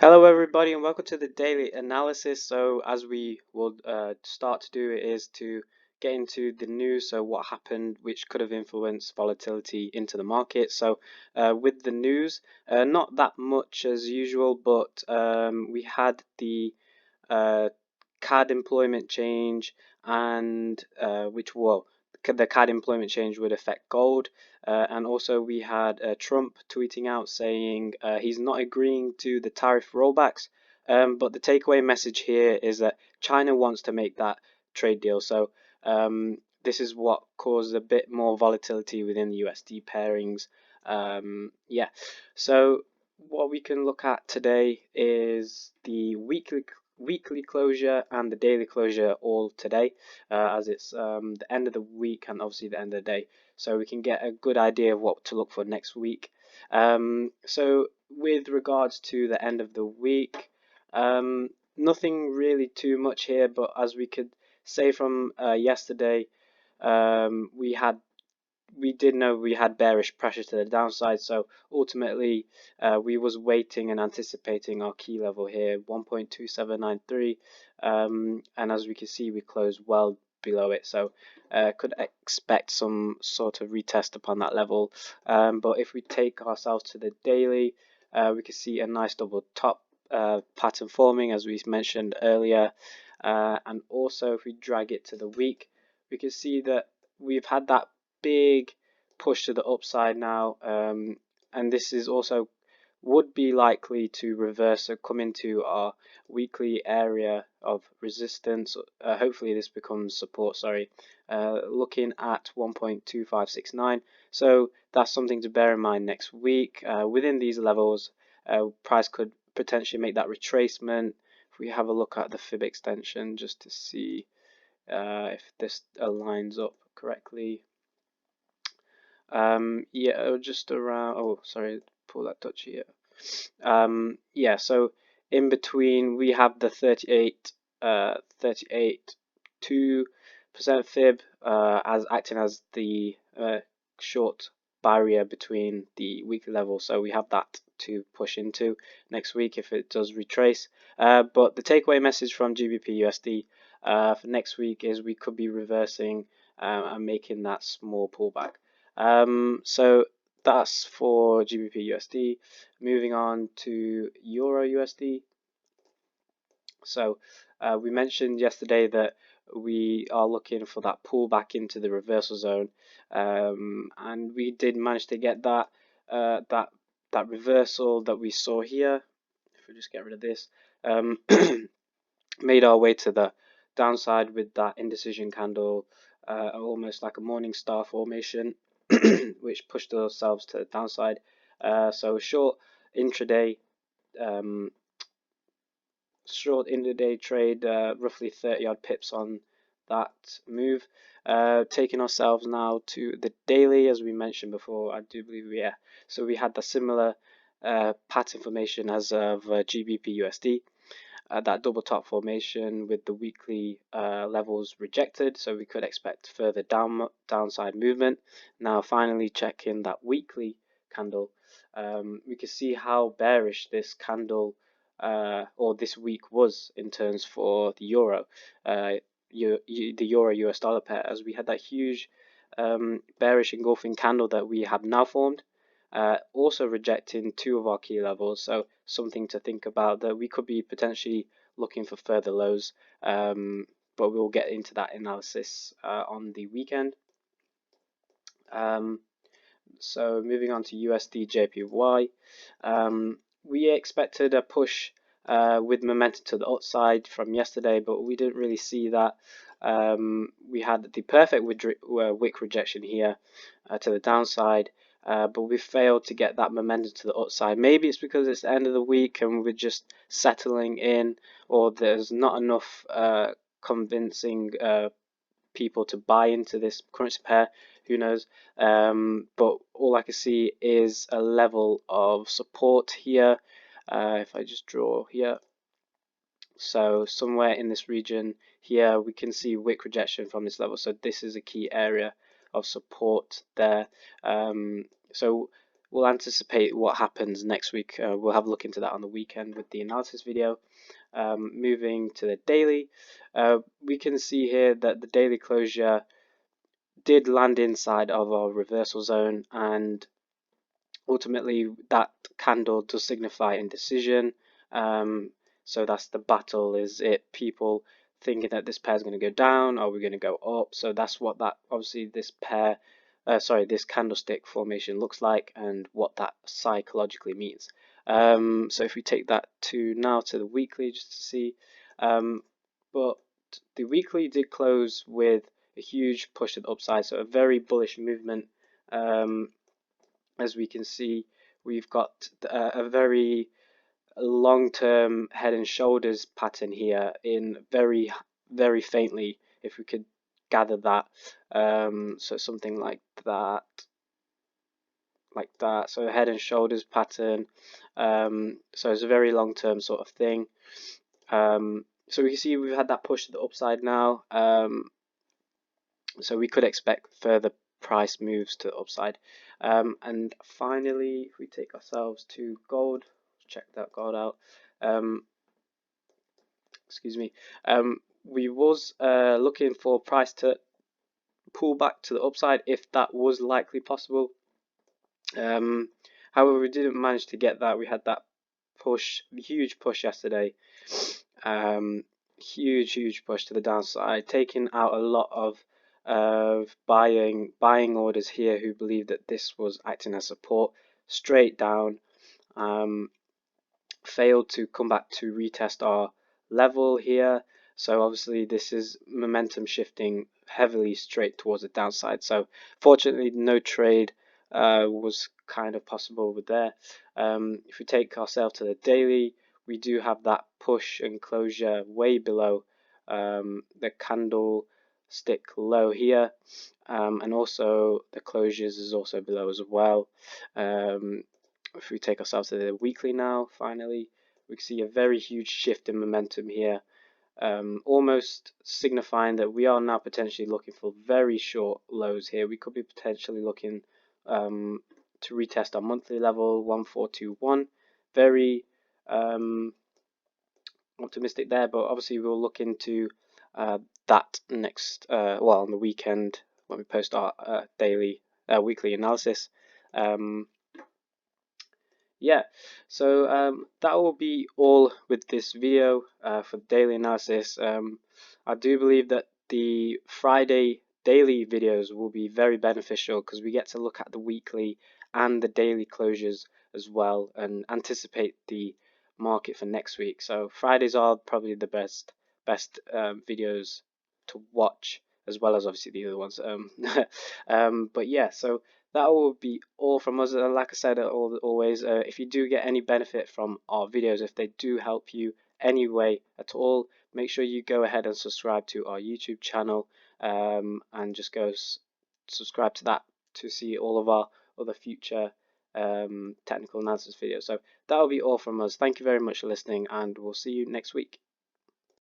Hello everybody and welcome to the daily analysis. So as we will start to do is to get into the news, so what happened which could have influenced volatility into the market. So with the news, not that much as usual, but we had the CAD employment change, and the CAD employment change would affect gold. And also we had Trump tweeting out saying he's not agreeing to the tariff rollbacks. But the takeaway message here is that China wants to make that trade deal. So this is what caused a bit more volatility within the USD pairings. Yeah, so what we can look at today is the weekly closure and the daily closure all today, as it's the end of the week and obviously the end of the day, so we can get a good idea of what to look for next week. So with regards to the end of the week, nothing really too much here, but as we could say from yesterday, we did know we had bearish pressure to the downside, so ultimately we was waiting and anticipating our key level here, 1.2793, and as we can see, we closed well below it, so could expect some sort of retest upon that level. But if we take ourselves to the daily, we can see a nice double top pattern forming, as we mentioned earlier, and also if we drag it to the week, we can see that we've had that big push to the upside now, and this is also would be likely to reverse or come into our weekly area of resistance. Hopefully this becomes support, looking at 1.2569, so that's something to bear in mind next week. Within these levels, price could potentially make that retracement. If we have a look at the fib extension just to see if this aligns up correctly. Yeah, just around, oh sorry, pull that touch here. Yeah, so in between we have the 2% fib as acting as the short barrier between the weekly level, so we have that to push into next week if it does retrace. But the takeaway message from GBP USD for next week is we could be reversing and making that small pullback. So that's for GBP USD. Moving on to Euro USD. So we mentioned yesterday that we are looking for that pullback into the reversal zone, and we did manage to get that that reversal that we saw here. If we just get rid of this, made our way to the downside with that indecision candle, almost like a morning star formation, which pushed ourselves to the downside. So short intraday trade, roughly 30 odd pips on that move. Taking ourselves now to the daily, as we mentioned before, I do believe so we had the similar pattern formation as of GBP USD. That double top formation with the weekly levels rejected, so we could expect further downside movement. Now finally checking that weekly candle, we can see how bearish this candle or this week was in terms for the euro, the euro US dollar pair, as we had that huge bearish engulfing candle that we have now formed. Also rejecting two of our key levels, so something to think about, that we could be potentially looking for further lows, but we'll get into that analysis on the weekend. So moving on to USD JPY, we expected a push with momentum to the upside from yesterday, but we didn't really see that. We had the perfect wick rejection here to the downside, but we failed to get that momentum to the upside. Maybe it's because it's the end of the week and we're just settling in, or there's not enough convincing people to buy into this currency pair. Who knows? But all I can see is a level of support here. If I just draw here, so somewhere in this region here, we can see wick rejection from this level. So this is a key area of support there. So we'll anticipate what happens next week. We'll have a look into that on the weekend with the analysis video. Moving to the daily, we can see here that the daily closure did land inside of our reversal zone, and ultimately that candle does signify indecision. So that's the battle. Is it people thinking that this pair is going to go down, or are we going to go up? So that's what that obviously this pair, this candlestick formation looks like, and what that psychologically means. So if we take that to the weekly, just to see, but the weekly did close with a huge push to the upside, so a very bullish movement. As we can see, we've got a very long-term head and shoulders pattern here in very, very faintly, if we could gather that. So something like that, so a head and shoulders pattern. So it's a very long-term sort of thing. So we can see we've had that push to the upside now. So we could expect further price moves to the upside. And finally, if we take ourselves to gold, check that gold out. Excuse me. We was looking for price to pull back to the upside if that was likely possible. However, we didn't manage to get that. We had that push, huge push yesterday. Huge push to the downside, taking out a lot of buying orders here who believe that this was acting as support. Straight down, failed to come back to retest our level here. So obviously this is momentum shifting heavily straight towards the downside. So fortunately no trade was kind of possible over there. If we take ourselves to the daily, we do have that push and closure way below the candlestick low here, and also the closures is also below as well. If we take ourselves to the weekly now, finally, we can see a very huge shift in momentum here, almost signifying that we are now potentially looking for very short lows here. We could be potentially looking to retest our monthly level 1421. Very optimistic there, but obviously we'll look into that next on the weekend when we post our weekly analysis. Yeah, so that will be all with this video for daily analysis. I do believe that the Friday daily videos will be very beneficial because we get to look at the weekly and the daily closures as well and anticipate the market for next week. So Fridays are probably the best videos to watch, as well as obviously the other ones. But yeah, so that will be all from us. Like I said, always, if you do get any benefit from our videos, if they do help you any way at all, make sure you go ahead and subscribe to our YouTube channel, and just go subscribe to that to see all of our other future technical analysis videos. So that will be all from us. Thank you very much for listening, and we'll see you next week.